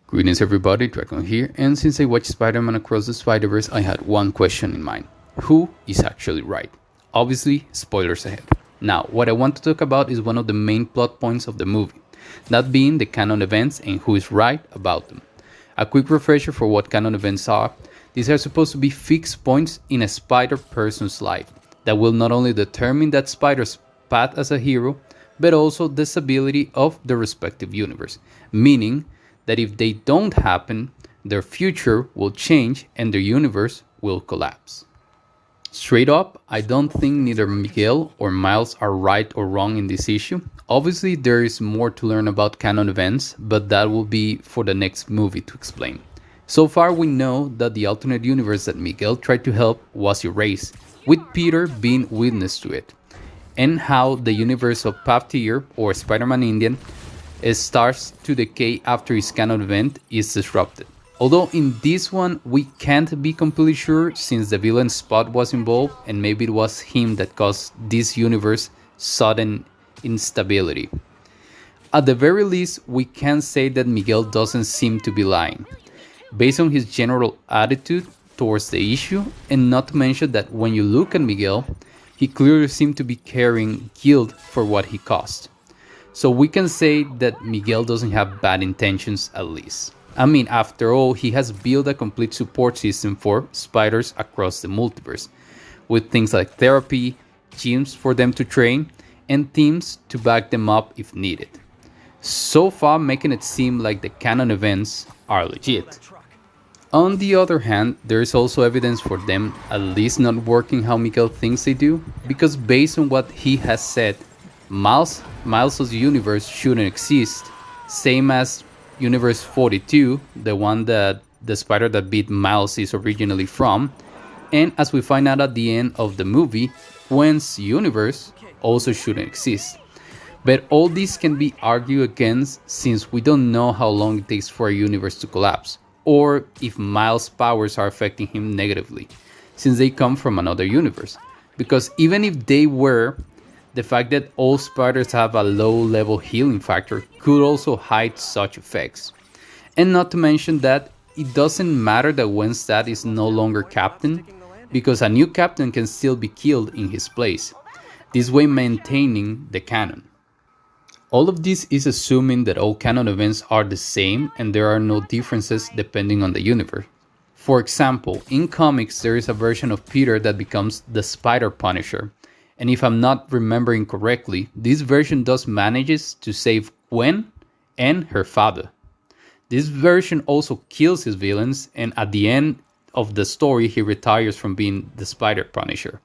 Greetings everybody, Dragon here, and since I watched Spider-Man Across the Spider-Verse, I had one question in mind. Who is actually right? Obviously, spoilers ahead. Now, what I want to talk about is one of the main plot points of the movie, that being the canon events and who is right about them. A quick refresher for what canon events are. These are supposed to be fixed points in a spider person's life that will not only determine that spider's path as a hero, but also the stability of the respective universe, meaning that if they don't happen, their future will change and their universe will collapse. Straight up, I don't think neither Miguel or Miles are right or wrong in this issue. Obviously, there is more to learn about canon events, but that will be for the next movie to explain. So far, we know that the alternate universe that Miguel tried to help was erased, with Peter being witness to it, and how the universe of Paftier, or Spider-Man Indian, starts to decay after his canon event is disrupted. Although in this one we can't be completely sure since the villain Spot was involved and maybe it was him that caused this universe sudden instability. At the very least, we can say that Miguel doesn't seem to be lying, based on his general attitude towards the issue, and not to mention that when you look at Miguel, he clearly seemed to be carrying guilt for what he caused. So we can say that Miguel doesn't have bad intentions at least. I mean, after all, he has built a complete support system for spiders across the multiverse, with things like therapy, gyms for them to train, and teams to back them up if needed. So far making it seem like the canon events are legit. On the other hand, there is also evidence for them at least not working how Miguel thinks they do, because based on what he has said, Miles' universe shouldn't exist, same as Universe 42, the one that the spider that beat Miles is originally from, and as we find out at the end of the movie, Gwen's universe also shouldn't exist. But all this can be argued against since we don't know how long it takes for a universe to collapse, or if Miles' powers are affecting him negatively, since they come from another universe. Because even if they were, the fact that all spiders have a low-level healing factor could also hide such effects. And not to mention that it doesn't matter that Gwen's dad is no longer captain, because a new captain can still be killed in his place, this way maintaining the canon. All of this is assuming that all canon events are the same and there are no differences depending on the universe. For example, in comics there is a version of Peter that becomes the Spider Punisher, and if I'm not remembering correctly, this version does manages to save Gwen and her father. This version also kills his villains, and at the end of the story he retires from being the Spider Punisher.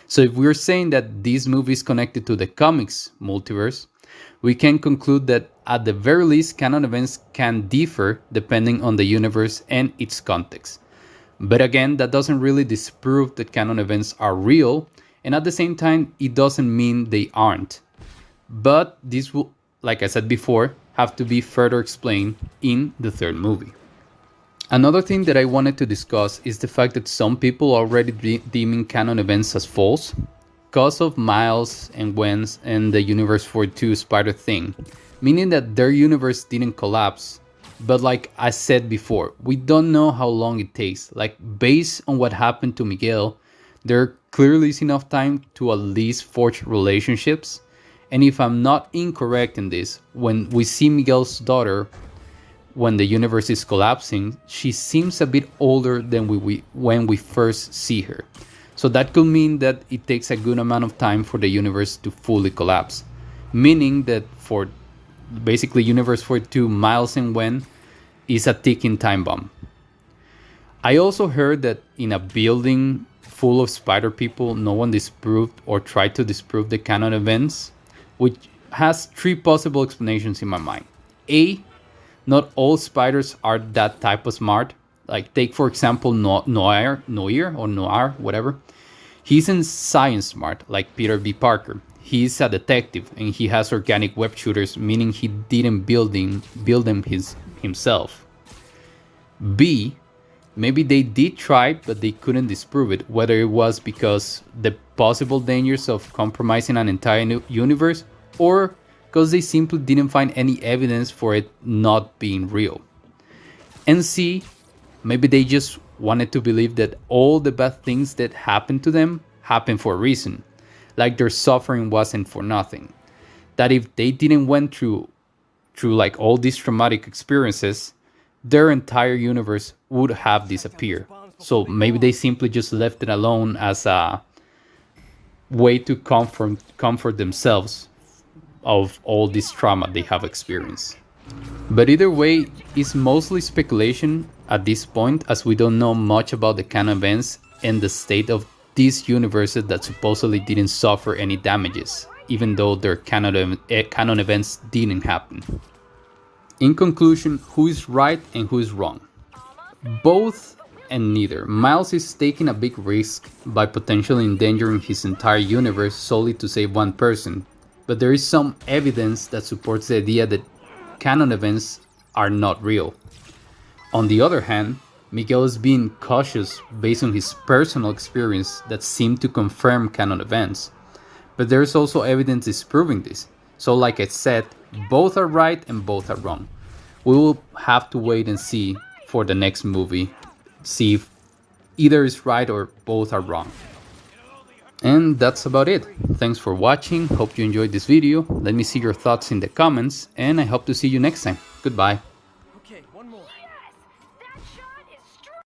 So if we're saying that this movie is connected to the comics multiverse, we can conclude that at the very least canon events can differ depending on the universe and its context. But again, that doesn't really disprove that canon events are real, and at the same time, it doesn't mean they aren't. But this will, like I said before, have to be further explained in the third movie. Another thing that I wanted to discuss is the fact that some people are already deeming canon events as false because of Miles and Gwen's and the Universe 42 spider thing, meaning that their universe didn't collapse. But like I said before, we don't know how long it takes. Like based on what happened to Miguel, there clearly is enough time to at least forge relationships. And if I'm not incorrect in this, when we see Miguel's daughter, when the universe is collapsing, she seems a bit older than when we first see her. So that could mean that it takes a good amount of time for the universe to fully collapse. Meaning that for basically Universe 42, Miles and Gwen is a ticking time bomb. I also heard that in a building full of spider people, no one disproved or tried to disprove the canon events, which has three possible explanations in my mind. A, not all spiders are that type of smart. Like take for example Noir, whatever. He's in science smart, like Peter B. Parker. He's a detective and he has organic web shooters, meaning he didn't build them himself. B, maybe they did try, but they couldn't disprove it, whether it was because the possible dangers of compromising an entire new universe or because they simply didn't find any evidence for it not being real. And C, maybe they just wanted to believe that all the bad things that happened to them happened for a reason, like their suffering wasn't for nothing. That if they didn't went through like all these traumatic experiences, their entire universe would have disappeared. So maybe they simply just left it alone as a way to comfort themselves of all this trauma they have experienced. But either way, it's mostly speculation at this point, as we don't know much about the canon events and the state of these universes that supposedly didn't suffer any damages, even though their canon events didn't happen. In conclusion, who is right and who is wrong? Both and neither. Miles is taking a big risk by potentially endangering his entire universe solely to save one person, but there is some evidence that supports the idea that canon events are not real. On the other hand, Miguel is being cautious based on his personal experience that seem to confirm canon events, but there is also evidence disproving this. So like I said, both are right and both are wrong. We will have to wait and see for the next movie, see if either is right or both are wrong. And that's about it. Thanks for watching, hope you enjoyed this video. Let me see your thoughts in the comments, and I hope to see you next time. Goodbye.